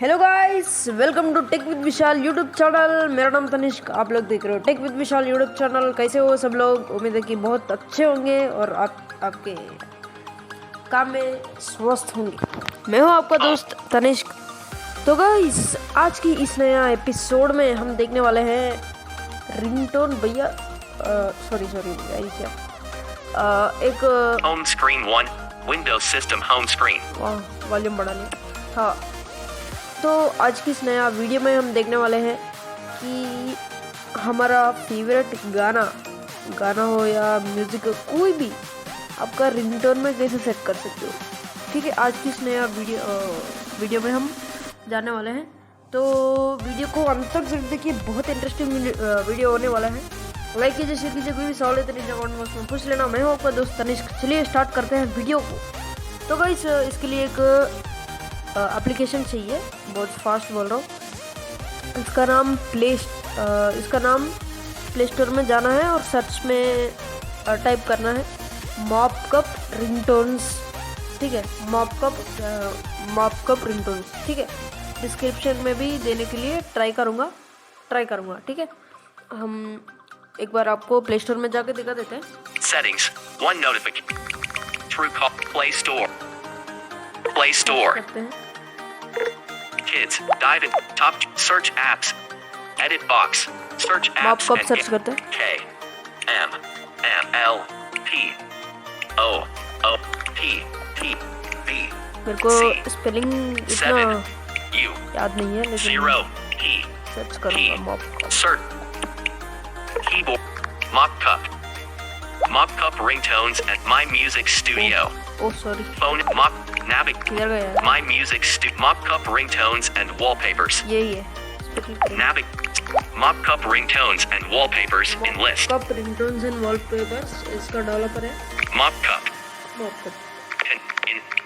Hello guys, welcome to tech with Vishal YouTube channel. मेरा नाम तनिष्क, आप लोग देख रहे हो tech with Vishal YouTube channel. कैसे हो सब लोग? उम्मीद है कि बहुत अच्छे होंगे और आपके काम में स्वस्थ होंगे। मैं हूं आपका दोस्त तनिष्क। तो गाइस, आज की इस नया एपिसोड में हम देखने वाले हैं रिंगटोन भैया सॉरी यही क्या एक home screen 1 Windows system home screen. Volume बढ़ा लिया। हाँ, तो आज की इस नया वीडियो में हम देखने वाले हैं कि हमारा फेवरेट गाना हो या म्यूज़िक, कोई भी आपका रिंगटोन में कैसे सेट कर सकते हो। ठीक है, आज की इस नया वीडियो में हम जानने वाले हैं। तो वीडियो को अंत तक जरूर देखिए, बहुत इंटरेस्टिंग वीडियो होने वाला है। लाइक कीजिए, शेयर कीजिए। कोई भी सवाल है तो नीचे कमेंट बॉक्स में पूछ लेना। मैं हूँ आपका दोस्त तनिष्क। चलिए स्टार्ट करते हैं वीडियो को। तो गाइस, इसके लिए एक एप्लीकेशन चाहिए, बहुत फास्ट बोल रहा हूँ। इसका नाम प्ले स्टोर में जाना है और सर्च में टाइप करना है मॉबकप रिंगटोन्स। ठीक है, मॉबकप रिंगटोन्स। ठीक है, डिस्क्रिप्शन में भी देने के लिए ट्राई करूँगा। ठीक है, हम एक बार आपको प्ले स्टोर में जाके दिखा देते हैं। Settings 1 notification through play store करते हैं। kids dive in top search apps edit box search apps Mobcup search करते हैं। KMMLPOOPP मेरे को स्पेलिंग इतना याद नहीं है, लेकिन 0 P सर्च करूँगा मॉबकप। search keyboard mobcup ringtones at my music studio sorry, phone clear गया। my music mobcup ringtones and wallpapers यही है। mobcup ringtones and wallpapers in list Mobcup ringtones and wallpapers, इसका डेवलपर है mobcup Mobcup.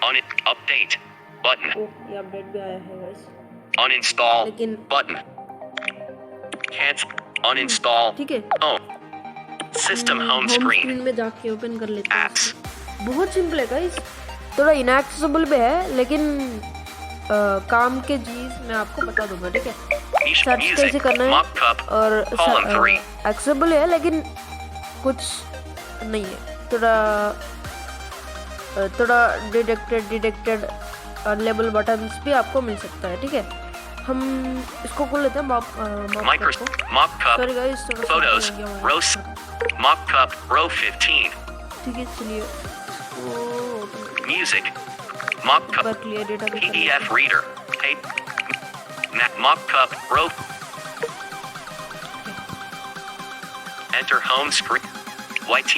on it update button ये update भी आया है guys, uninstall लेकिन button cancel uninstall ठीक है। system home home screen screen में जाके ओपन कर लेते हैं। apps बहुत सिंपल है गाइस, थोड़ा इनएक्सेसिबल भी है, लेकिन काम के चीज मैं आपको बता दूंगा। ठीक है, सर्च music कैसे करना है mobcup और column 3 एक्सेसिबल है, लेकिन कुछ नहीं है। थोड़ा डिटेक्टेड अनलेबल बटन्स भी आपको मिल सकता है। ठीक है, हम इसको खोल लेते हैं mobcup sorry guys, photos row mobcup row 15 ठीक है, चलिए इसको music mobcup पर क्लियर डेटा भी PDF reader tape mobcup row enter home screen YT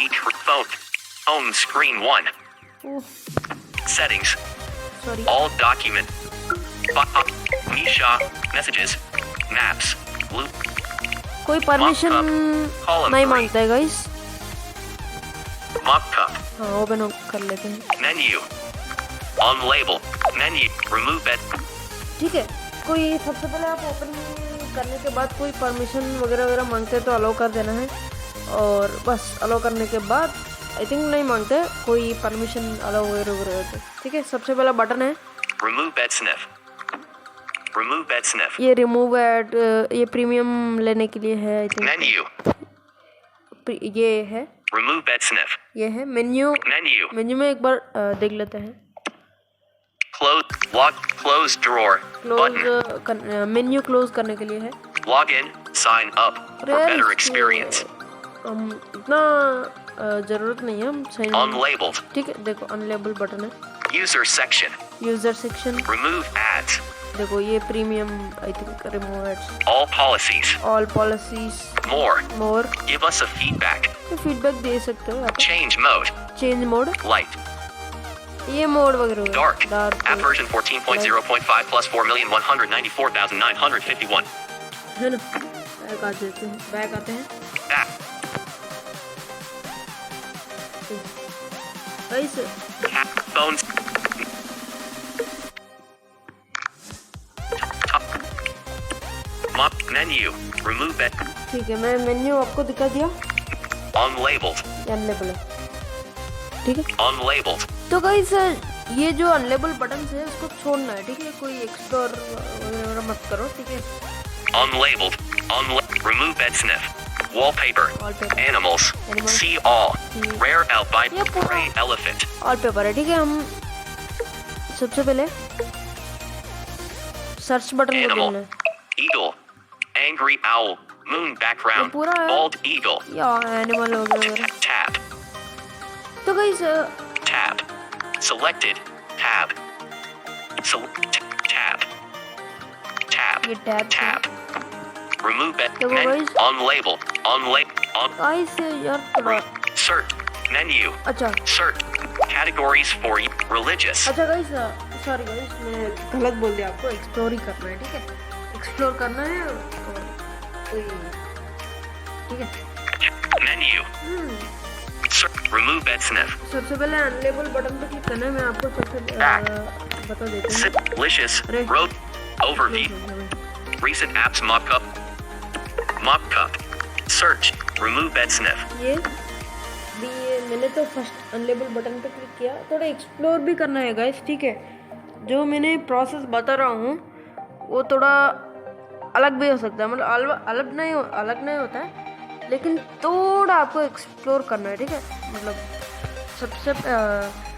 phone home screen 1 settings sorry. all document Misha messages maps loop कोई permission column नहीं 3 मांगता है गाइस। mobcup हाँ, ओपन कर लेते हैं। menu on label menu remove bed ठीक है, कोई सबसे पहले आप ओपन करने के बाद कोई परमिशन वगैरह मांगते हैं तो अलाउ कर देना है, और बस अलाउ करने के बाद आई थिंक नहीं मांगते कोई परमिशन अलाउ वगैरह होते। ठीक है, सबसे पहला बटन है remove bed sniff ये रिमूव एड, ये प्रीमियम लेने के लिए है आई थिंक। menu ये है remove bed sniff ये है मेन्यू में एक बार देख लेते हैं। close drawer button close menu close करने के लिए है। login sign up for better experience हम इतना जरूरत नहीं है, हम सही unlabeled ठीक है। देखो अनलेबल बटन है, user section user section. remove ads देखो ये premium I think remove ads. all policies all policies more give us a feedback feedback दे सकते हो आप। change mode change mode, light ये मोड वगैरह dark dark app version 14.0.5 plus 4,194,951 है ना। बैक आ जाते हैं, बैक आते हैं app guys. phones menu remove bed ठीक है, मैं मेन्यू आपको दिखा दिया। unlabeled अनलेबल है, ठीक है। unlabeled तो गाइस, ये जो अनलेबल बटन है उसको छोड़ना है, ठीक है? कोई एक्सप्लोर वगैरह मत करो, ठीक है? Unlabeled. Remove bed sniff. Wallpaper. Wallpaper. Animals. Animals. See all. See. Rare albino. ये पूरा- Gray elephant. ऑल पेपर है, ठीक है? हम सबसे पहले सर्च बटन को Animal. ढूंढना है। Eagle. Angry owl. Moon background. पूरा है। Bald eagle. या एनिमल वगैरह। Tab. तो guys Tab. Selected. Tab. Tab. Tab. ये टैब Tab. Remove bed. देखो guys। Unlabeled. On. गाइस यार थोड़ा Search. Menu. अच्छा Search. Categories for religious. अच्छा गाइस, सॉरी गाइस, मैं गलत बोल दिया आपको। एक्सप्लोर ही करना है, ठीक है? एक्सप्लोर करना है और कोई, ठीक है? Menu. Remove bed sniff. सबसे पहले अनलेबल बटन पे क्लिक करना है। मैं आपको सबसे बता देती हूँ। Delicious. अरे। Road. Overview. Recent apps. Mobcup. Mobcup. Search. Remove bed sniff. ये मैंने तो फर्स्ट अनलेबल बटन पे क्लिक किया। थोड़ा एक्सप्लोर भी करना है गाइस, ठीक है? जो मैंने प्रोसेस बता रहा हूँ वो थोड़ा अलग भी हो सकता है, मतलब अलग नहीं होता है, लेकिन थोड़ा आपको एक्सप्लोर करना है, ठीक है? मतलब सबसे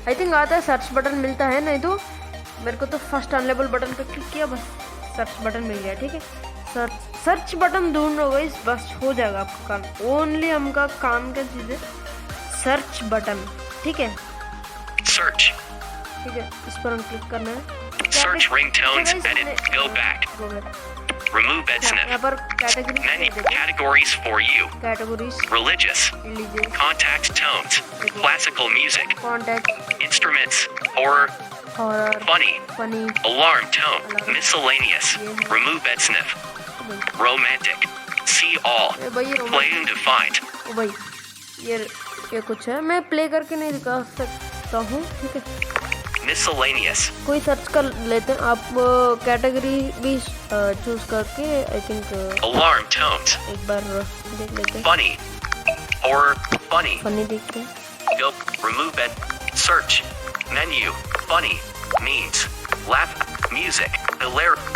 आई थिंक आता है सर्च बटन मिलता है, नहीं तो मेरे को तो फर्स्ट अनलेबल बटन पे क्लिक किया, बस सर्च बटन मिल गया, ठीक है? सर्च बटन ढूंढ लो गाइस, बस हो जाएगा आपका काम। ओनली हमका काम क्या चीज़ है? सर्च बटन, ठीक है? Search. ठीक है, इस पर हम क्लिक करना है। Search ringtones. अच्छा, guys, Edit. Go back. go back। Remove bed यहाँ sniff. पर category Menu. Categories for you. Categories Religious. लीजिए। Contact tones. Classical music. Contact, Instruments. Horror. Horror, Funny. Funny, Alarm tone. Miscellaneous. Remove bed sniff. Romantic. See all. भाई ये Play and find. ओ भाई ये कुछ है, मैं प्ले करके नहीं दिखा सकता हूँ, ठीक है? Miscellaneous. कोई सर्च कर लेते हैं आप, कैटेगरी भी चूज करके आई थिंक Alarm tones. एक बार देख लेते हैं। Funny. Horror. Funny. फनी देखते हैं। Go. Remove bed. Search. Menu. Funny. Memes. Laugh. Music. Hilarious.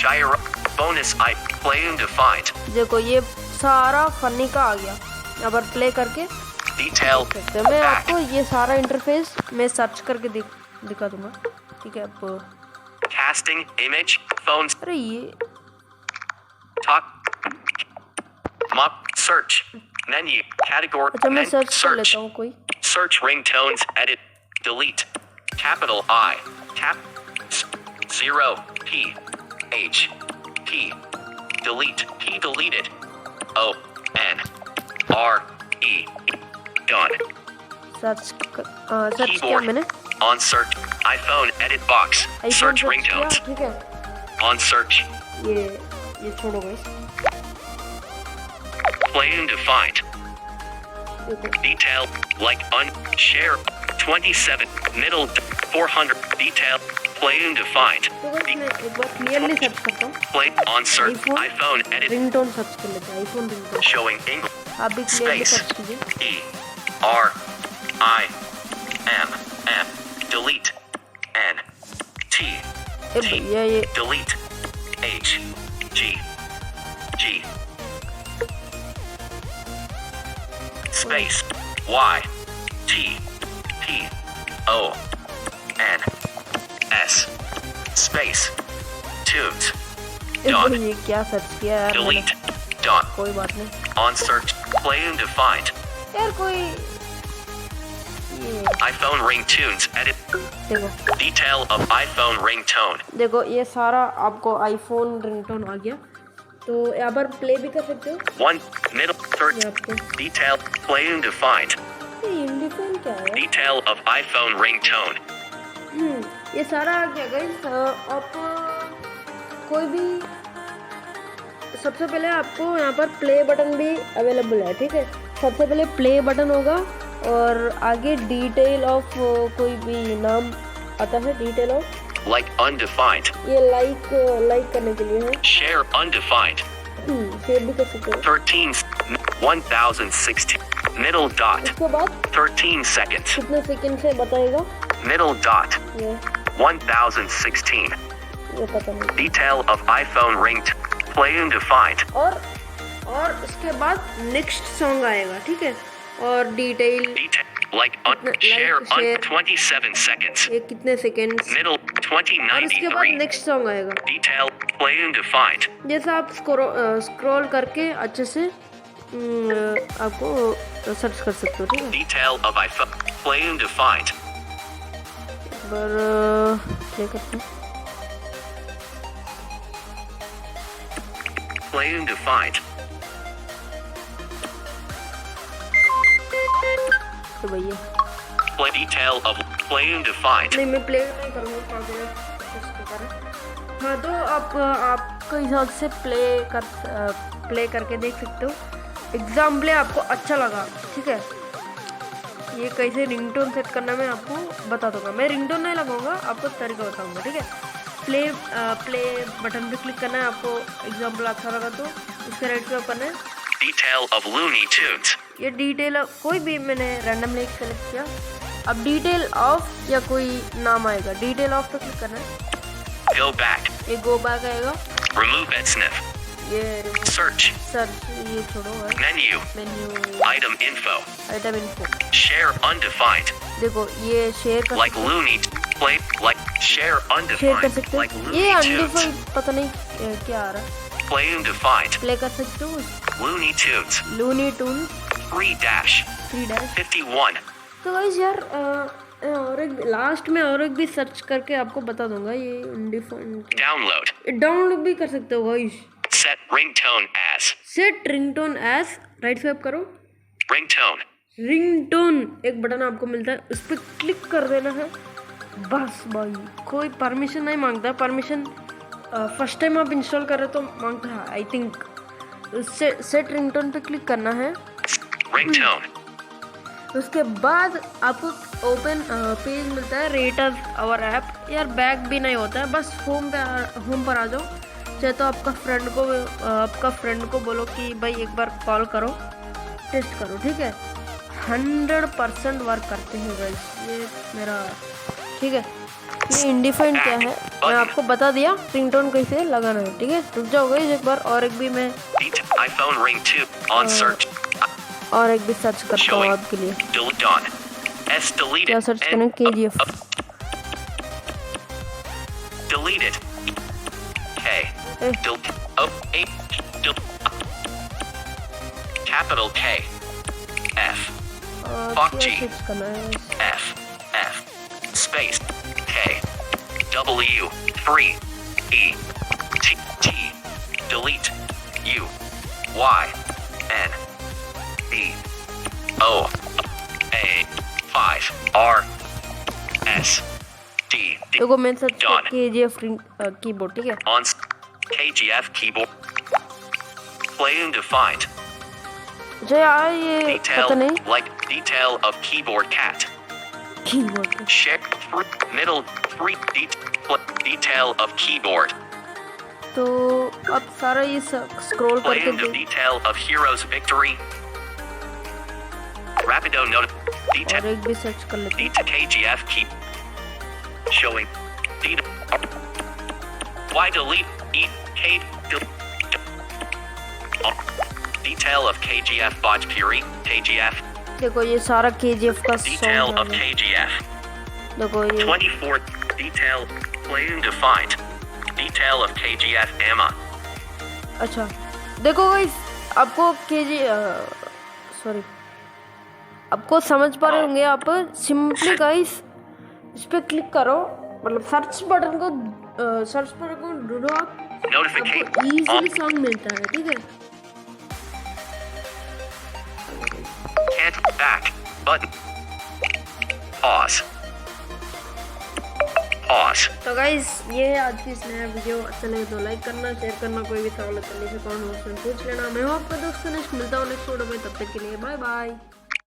Shire. Bonus. I. Play and find. देखो ये सारा फनी का आ गया। यहाँ पर प्ले करके Detail. सकते हैं। मैं Back. आपको ये सारा इंटरफेस मैं सर्च करके दिखा दूंगा, ठीक है? आप Casting. Image. Phones. अरे ये Talk. Mop. Search. Menu. Category. अच्छा मैं सर्च कर Search. लेता हूँ कोई। Search ringtones. Edit. Delete. Capital I. Cap. 0. P. H. P. Delete. P deleted. O. N. R. E. Done. Search किया Keyboard. मैंने। On search. iPhone. Edit box. IPhone Search search किया, ringtones. ठीक है? On search. ये छोड़ो guys, Play and find. देखो Detail. Like share. 27. Middle. 400. Detail. Play and find. तो guys मैं एक बार क्लियरली सर्च करता हूँ। Play on search. iPhone. iPhone. Edit. Ringtone search कर लेते हैं, आईफोन रिंगटोन। Showing English. आप भी क्लियरली Space. सर्च कीजिए। E. R. I. M. M. Delete. N. T. A T. भैया ये Delete. H. G. G. Space. Y. T. P. O. N. S. Space. Tunes. ए Done. भाई ये क्या search किया यार मैंने? Delete. Done. कोई बात नहीं On search. Play and find. यार, कोई ये iPhone ringtones. Edit. देखो Detail of iPhone ringtone. देखो ये सारा आपको आईफोन रिंगटोन आ गया, तो यहाँ पर प्ले भी कर सकते हो। 1. Middle. Third. ये आपको Detail. Play and find. ये इंडिफेन क्या है? Detail of iPhone ringtone. ये सारा आ गया गाइस। आप कोई भी सबसे पहले आपको यहाँ पर प्ले बटन भी अवेलेबल है, ठीक है? सबसे पहले प्ले बटन होगा और आगे डिटेल ऑफ कोई भी नाम आता है, डिटेल ऑफ Like undefined. ये लाइक करने के लिए है। Share undefined. शेयर भी कर सकते हो। 13. 1016. Middle dot. उसके बाद 13 seconds. कितने सेकंड से बताएगा? Middle dot. ये 1016. पता नहीं। Detail of iPhone ringtone. Play undefined. और उसके बाद नेक्स्ट सॉन्ग आएगा, ठीक है। और डिटेल Like share 27 seconds. ये कितने सेकेंड्स, Middle और उसके बाद 2093. नेक्स्ट सॉन्ग आएगा। Detail play undefined. जैसा आप स्क्रॉल करके अच्छे से आपको सर्च कर सकते हो, ठीक है। Detail of iPhone play undefined. एक बार प्ले करते हैं। Play undefined. तो भैया Play detail of play undefined. नहीं, मैं प्ले नहीं करूँगा, हाँ। तो आप आपके हिसाब से प्ले करके देख सकते हो। एग्जाम्पल आपको अच्छा लगा, ठीक है। ये कैसे रिंगटोन सेट करना मैं आपको बता दूंगा। मैं रिंगटोन नहीं लगाऊंगा, आपको तरीका बताऊंगा, ठीक है। प्ले बटन पे क्लिक करना है आपको। एग्जाम्पल अच्छा लगा तो इसके राइट पे करना है। Detail of Looney Tunes. ये डिटेल कोई भी मैंने रैंडमली सेलेक्ट किया। अब डिटेल ऑफ या कोई नाम आएगा, डिटेल ऑफ पे क्लिक करना है। Go back. ये गो बैक आएगा। Remove and sniff. ये Search. सर्च, ये छोड़ो है। Menu. Menu, Item info. Item info. Share undefined. देखो ये शेयर कर Like Looney. Play like share share कर undefined. सकते हो। Like ये Looney Tunes. अनडिफाइंड पता नहीं क्या आ रहा है। Play undefined. प्ले कर सकते हो। Looney Tunes. लूनी टून 3-51. 3-। तो गाइस यार और एक लास्ट में और एक भी सर्च करके आपको बता दूंगा। ये अनडिफाइंड Download. डाउनलोड भी कर सकते हो गाइस। Set ringtone as. Set ringtone as, right swipe करो। Ringtone. रिंगटोन एक बटन आपको मिलता है, उस पर क्लिक कर देना है बस भाई। कोई परमिशन नहीं मांगता। परमिशन फर्स्ट टाइम आप इंस्टॉल कर रहे तो मांगता है आई थिंक। सेट रिंगटोन पे क्लिक करना है। Ringtone. उसके बाद आपको ओपन पेज मिलता है, रेट अस आवर ऐप। यार बैक भी नहीं होता है, बस होम पर आ जाओ। चाहे तो आपका फ्रेंड को बोलो कि भाई एक बार कॉल करो, टेस्ट करो, ठीक है। 100% वर्क करते हैं गाइस ये मेरा, ठीक है। ये इंडिफाइंड क्या है मैं आपको बता दिया, रिंगटोन कैसे लगाना है, ठीक है। रुक जाओ गाइस एक बार और एक भी मैं iPhone ring 2 on search. और एक भी सर्च करता हूँ आपके लिए। Delete on. S deleted. क्या सर्च करें? KGF। Deleted. K. Capital K. F. Fuck G. Search करना है। F. Space. K. W. 3. E. T. Delete. U. Y. N. B. O. A. 5. R. S. D. देखो मैं सर्च Done. KGF कीबोर्ड, ठीक है। On KGF keyboard. Play undefined. जो यार ये Detail पता नहीं like detail of keyboard cat. Keyboard. Share middle 3 detail of keyboard. तो अब सारा ये स्क्रॉल Play करके into detail of hero's victory. Rapido note और detail एक भी सर्च कर लेते हैं। KGF key showing why delete K detail of KGF Bhojpuri KGF देखो ये सारा KGF का detail सॉन्ग of KGF. देखो ये 24 detail play undefined detail of KGF Emma. अच्छा देखो गाइस आपको आपको समझ पा रहे होंगे आप। सिंपली गाइस इस पे क्लिक करो, मतलब सर्च बटन को ढूंढो आप, Notification आपको इजीली सॉन्ग मिलता है, ठीक है। can't back button pause. तो गाइस ये है आज की इस नया वीडियो। अच्छा लगे तो लाइक करना, शेयर करना, कोई भी सवाल करने से कमेंट बॉक्स में पूछ लेना। मैं हूं आपका दोस्त नेक्स्ट मिलता हूँ नेक्स्ट वीडियो में, तब तक के लिए बाय बाय।